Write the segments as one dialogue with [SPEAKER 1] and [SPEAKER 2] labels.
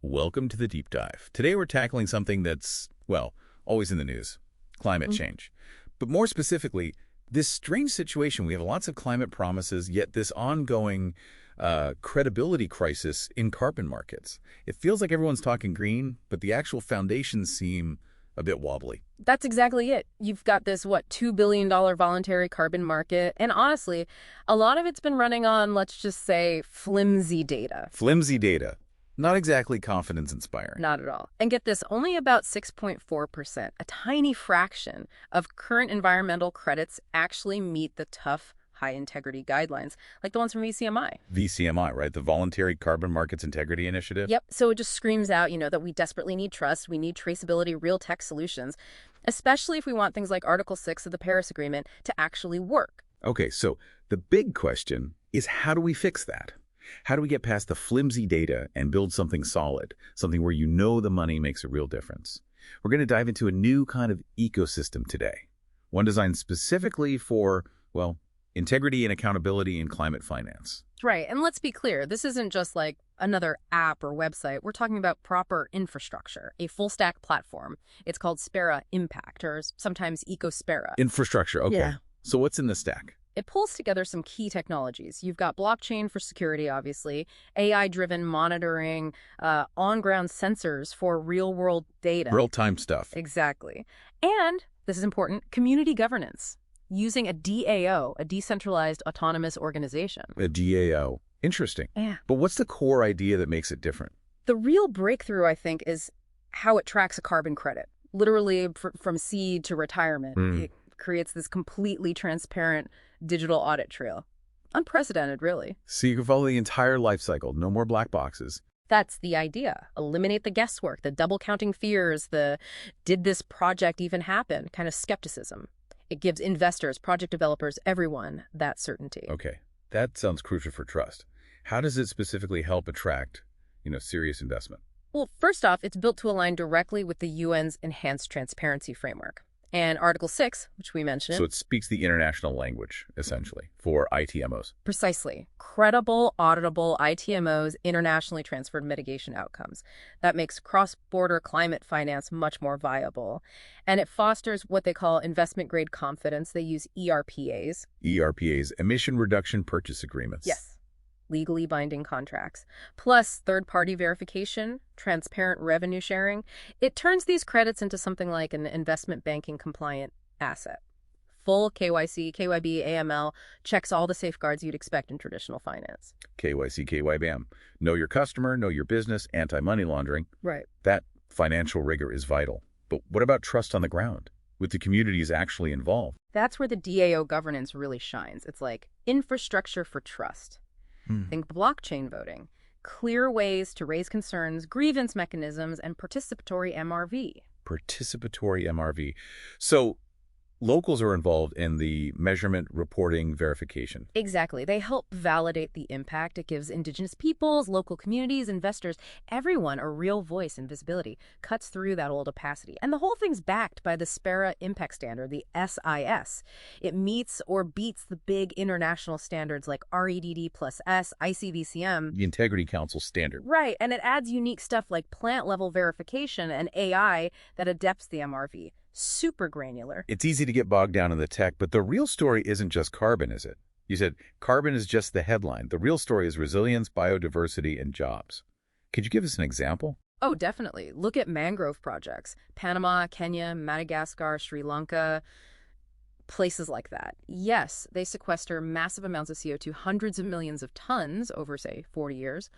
[SPEAKER 1] Welcome to the deep dive. Today we're tackling something that's, well, always in the news, climate change. But more specifically, this strange situation. We have lots of climate promises, yet this ongoing credibility crisis in carbon markets. It feels like everyone's talking green, but the actual foundations seem a bit wobbly.
[SPEAKER 2] That's exactly it. You've got this, $2 billion voluntary carbon market. And honestly, a lot of it's been running on, let's just say, flimsy data.
[SPEAKER 1] Flimsy data. Not exactly confidence-inspiring.
[SPEAKER 2] Not at all. And get this, only about 6.4%, a tiny fraction of current environmental credits actually meet the tough, high-integrity guidelines, like the ones from VCMI.
[SPEAKER 1] VCMI, right? The Voluntary Carbon Markets Integrity Initiative?
[SPEAKER 2] Yep. So it just screams out, that we desperately need trust, we need traceability, real tech solutions, especially if we want things like Article 6 of the Paris Agreement to actually work.
[SPEAKER 1] Okay, so the big question is, how do we fix that? How do we get past the flimsy data and build something solid, something where the money makes a real difference? We're going to dive into a new kind of ecosystem today, one designed specifically for, well, integrity and accountability in climate finance.
[SPEAKER 2] Right. And let's be clear, this isn't just like another app or website. We're talking about proper infrastructure, a full-stack platform. It's called Spera Impact, or sometimes Spera.
[SPEAKER 1] Infrastructure, okay.
[SPEAKER 2] Yeah.
[SPEAKER 1] So what's in the stack?
[SPEAKER 2] It pulls together some key technologies. You've got blockchain for security, obviously, AI-driven monitoring, on-ground sensors for real-world data.
[SPEAKER 1] Real-time stuff.
[SPEAKER 2] Exactly. And, this is important, community governance, using a DAO, a decentralized autonomous organization.
[SPEAKER 1] A DAO. Interesting.
[SPEAKER 2] Yeah.
[SPEAKER 1] But what's the core idea that makes it different?
[SPEAKER 2] The real breakthrough, I think, is how it tracks a carbon credit, literally from seed to retirement. It creates this completely transparent digital audit trail. Unprecedented, really.
[SPEAKER 1] So you can follow the entire life cycle, no more black boxes.
[SPEAKER 2] That's the idea. Eliminate the guesswork, the double counting fears, the did this project even happen kind of skepticism. It gives investors, project developers, everyone that certainty.
[SPEAKER 1] Okay, that sounds crucial for trust. How does it specifically help attract, serious investment?
[SPEAKER 2] Well, first off, it's built to align directly with the UN's Enhanced Transparency Framework. And Article 6, which we mentioned.
[SPEAKER 1] So it speaks the international language, essentially, for ITMOs.
[SPEAKER 2] Precisely. Credible, auditable ITMOs, internationally transferred mitigation outcomes. That makes cross-border climate finance much more viable. And it fosters what they call investment-grade confidence. They use ERPAs.
[SPEAKER 1] ERPAs, Emission Reduction Purchase Agreements.
[SPEAKER 2] Yes. Legally binding contracts, plus third-party verification, transparent revenue sharing. It turns these credits into something like an investment banking compliant asset. Full KYC, KYB, AML, checks all the safeguards you'd expect in traditional finance.
[SPEAKER 1] KYC, KYBAM. Know your customer, know your business, anti-money laundering.
[SPEAKER 2] Right.
[SPEAKER 1] That financial rigor is vital. But what about trust on the ground, with the communities actually involved?
[SPEAKER 2] That's where the DAO governance really shines. It's like infrastructure for trust. Think blockchain voting, clear ways to raise concerns, grievance mechanisms, and participatory MRV.
[SPEAKER 1] Participatory MRV. So locals are involved in the measurement, reporting, verification.
[SPEAKER 2] Exactly. They help validate the impact. It gives indigenous peoples, local communities, investors, everyone a real voice and visibility. Cuts through that old opacity. And the whole thing's backed by the Spera Impact Standard, the SIS. It meets or beats the big international standards like REDD plus S, ICVCM.
[SPEAKER 1] The Integrity Council standard.
[SPEAKER 2] Right. And it adds unique stuff like plant-level verification and AI that adapts the MRV. Super granular.
[SPEAKER 1] It's easy to get bogged down in the tech, but the real story isn't just carbon, is it? You said carbon is just the headline. The real story is resilience, biodiversity, and jobs. Could you give us an example?
[SPEAKER 2] Oh, definitely. Look at mangrove projects. Panama, Kenya, Madagascar, Sri Lanka, places like that. Yes, they sequester massive amounts of CO2, hundreds of millions of tons over, say, 40 years.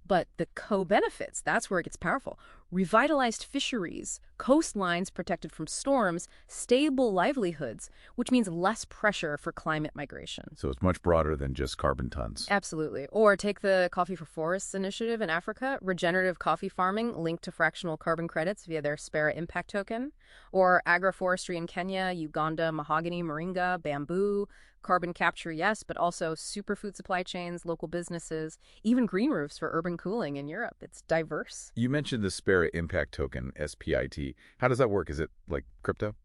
[SPEAKER 2] But the co-benefits, that's where it gets powerful. Revitalized fisheries, coastlines protected from storms, stable livelihoods, which means less pressure for climate migration.
[SPEAKER 1] So it's much broader than just carbon tons.
[SPEAKER 2] Absolutely. Or take the Coffee for Forests initiative in Africa, regenerative coffee farming linked to fractional carbon credits via their Spera Impact token. Or agroforestry in Kenya, Uganda, mahogany, moringa, bamboo, carbon capture, yes, but also superfood supply chains, local businesses, even green roofs for urban cooling in Europe. It's diverse.
[SPEAKER 1] You mentioned the Spera Impact Token, SPIT. How does that work? Is it like crypto?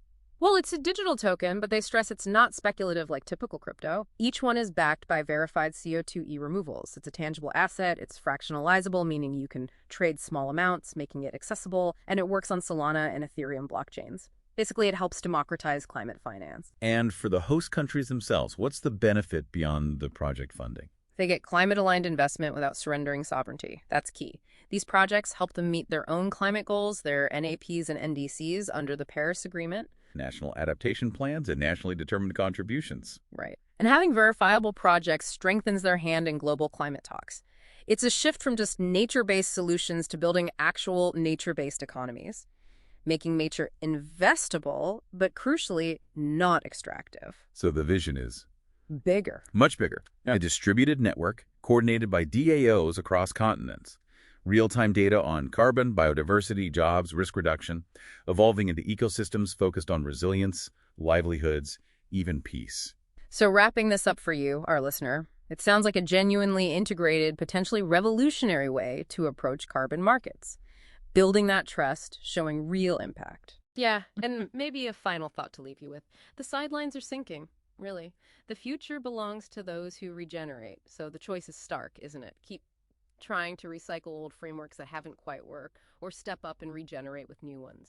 [SPEAKER 2] Well, it's a digital token, but they stress it's not speculative like typical crypto. Each one is backed by verified CO2e removals. It's a tangible asset, it's fractionalizable, meaning you can trade small amounts, making it accessible, and it works on Solana and Ethereum blockchains. Basically, it helps democratize climate finance.
[SPEAKER 1] And for the host countries themselves, what's the benefit beyond the project funding?
[SPEAKER 2] They get climate-aligned investment without surrendering sovereignty. That's key. These projects help them meet their own climate goals, their NAPs and NDCs under the Paris Agreement.
[SPEAKER 1] National adaptation plans and nationally determined contributions.
[SPEAKER 2] Right. And having verifiable projects strengthens their hand in global climate talks. It's a shift from just nature-based solutions to building actual nature-based economies, making nature investable, but crucially, not extractive.
[SPEAKER 1] So the vision is
[SPEAKER 2] Bigger.
[SPEAKER 1] much bigger.
[SPEAKER 2] Yeah.
[SPEAKER 1] A distributed network coordinated by DAOs across continents. Real-time data on carbon, biodiversity, jobs, risk reduction, evolving into ecosystems focused on resilience, livelihoods, even peace.
[SPEAKER 2] So wrapping this up for you, our listener, it sounds like a genuinely integrated, potentially revolutionary way to approach carbon markets. Building that trust, showing real impact. Yeah, and maybe a final thought to leave you with. The sidelines are sinking, really. The future belongs to those who regenerate, so the choice is stark, isn't it? Keep trying to recycle old frameworks that haven't quite worked, or step up and regenerate with new ones.